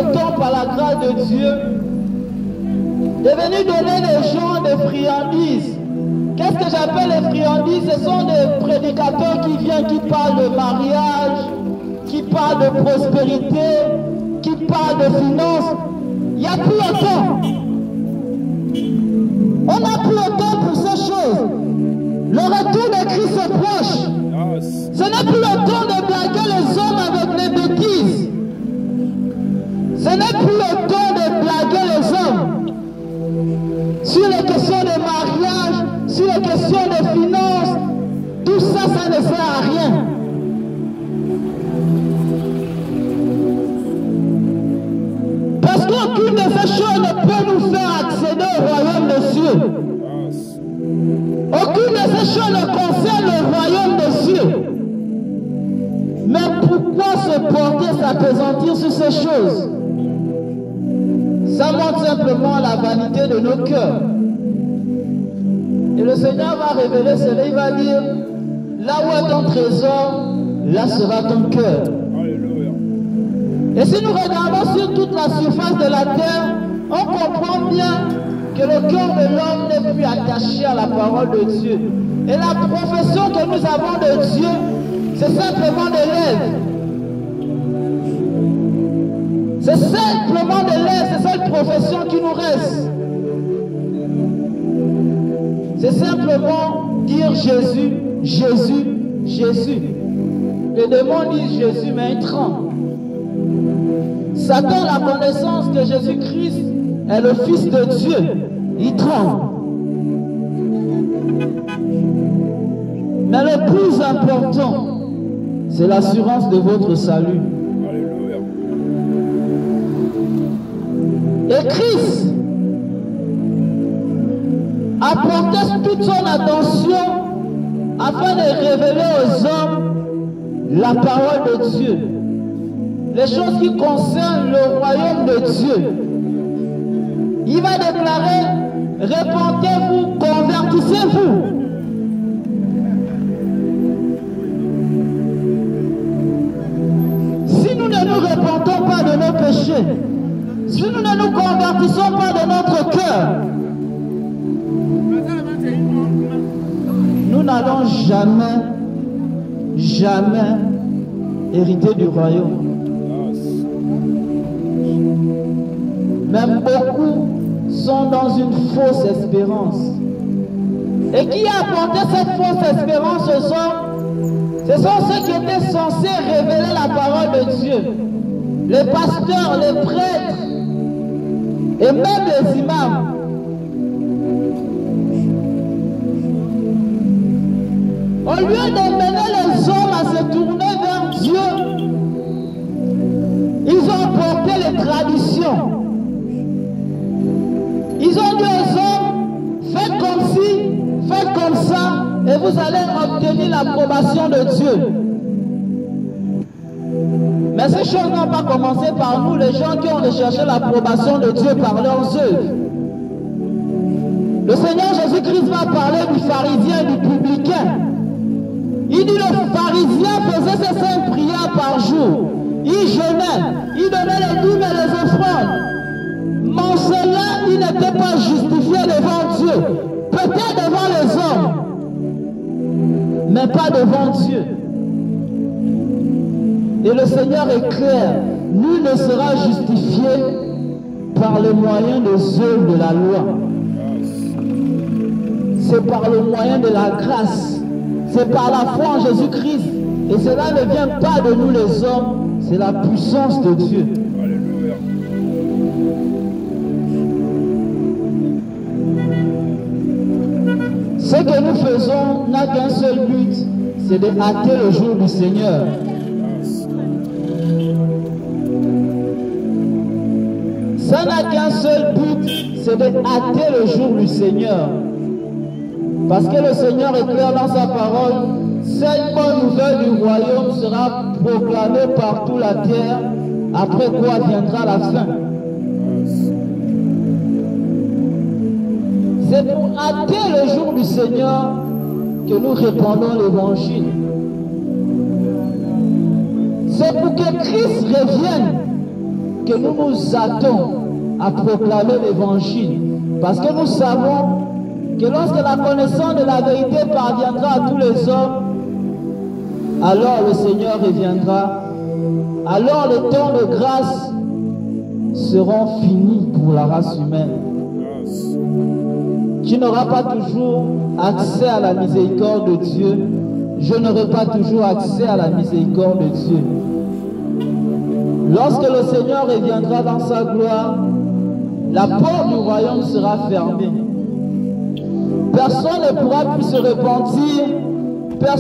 le temps, par la grâce de Dieu, de venir donner les gens des friandises. Qu'est-ce que j'appelle les friandises? Ce sont des prédicateurs qui viennent, qui parlent de mariage, qui parlent de prospérité, qui parlent de finances. Il n'y a plus le temps. On n'a plus le temps pour ces choses. Le retour de Christ est proche. Ce n'est plus le temps de blaguer les hommes avec les bêtises. Ce n'est plus le temps de blaguer les hommes sur les questions de mariage, sur les questions de finances. Tout ça, ça ne sert à rien. Parce qu'aucune de ces choses ne peut nous faire accéder au royaume des cieux. Aucune de ces choses ne concerne le royaume des cieux. Mais pourquoi se porter, s'appesantir sur ces choses? Ça montre simplement la vanité de nos cœurs. Et le Seigneur va révéler cela, il va dire, là où est ton trésor, là sera ton cœur. Et si nous regardons sur toute la surface de la terre, on comprend bien que le cœur de l'homme n'est plus attaché à la parole de Dieu. Et la profession que nous avons de Dieu, c'est simplement de l'aide. C'est simplement de l'aide, c'est cette profession qui nous reste. C'est simplement dire Jésus, Jésus, Jésus. Les démons disent Jésus, mais ils tremblent. Satan a la connaissance que Jésus-Christ est le Fils de Dieu. Il tremble. Mais le plus important, c'est l'assurance de votre salut. Et Christ a porté toute son attention afin de révéler aux hommes la parole de Dieu. Les choses qui concernent le royaume de Dieu. Il va déclarer, répentez-vous, convertissez-vous. Si nous ne nous répentons pas de nos péchés, si nous ne nous convertissons pas de notre cœur, nous n'allons jamais, jamais hériter du royaume. Même beaucoup sont dans une fausse espérance. Et qui a apporté cette fausse espérance aux hommes? Ce sont ceux qui étaient censés révéler la parole de Dieu. Les pasteurs, les prêtres, et même les imams. Au lieu d'emmener les hommes à se tourner vers Dieu, ils ont porté les traditions. Ils ont dit aux hommes, faites comme ci, faites comme ça, et vous allez obtenir l'approbation de Dieu. Mais ces choses n'ont pas commencé par nous, les gens qui ont recherché l'approbation de Dieu par leurs œuvres. Le Seigneur Jésus-Christ va parler du pharisien et du publicain. Il dit le pharisien faisait ses 5 prières par jour. Il jeûnait, il donnait les dîmes et les offrandes. Mais cela, il n'était pas justifié devant Dieu. Peut-être devant les hommes, mais pas devant Dieu. Et le Seigneur est clair, nul ne sera justifié par le moyen des œuvres de la loi. C'est par le moyen de la grâce. C'est par la foi en Jésus-Christ. Et cela ne vient pas de nous les hommes, c'est la puissance de Dieu. Ce que nous faisons n'a qu'un seul but, c'est de hâter le jour du Seigneur. Ça n'a qu'un seul but, c'est de hâter le jour du Seigneur. Parce que le Seigneur est clair dans sa parole, cette bonne nouvelle du royaume sera proclamée par toute la terre, après quoi viendra la fin. C'est pour hâter le jour du Seigneur que nous répandons l'évangile. C'est pour que Christ revienne. que nous nous attendons à proclamer l'évangile. Parce que nous savons que lorsque la connaissance de la vérité parviendra à tous les hommes, alors le Seigneur reviendra. Alors les temps de grâce seront finis pour la race humaine. Tu n'auras pas toujours accès à la miséricorde de Dieu. Je n'aurai pas toujours accès à la miséricorde de Dieu. Lorsque le Seigneur reviendra dans sa gloire, la porte du royaume sera fermée. Personne ne pourra plus se repentir. Personne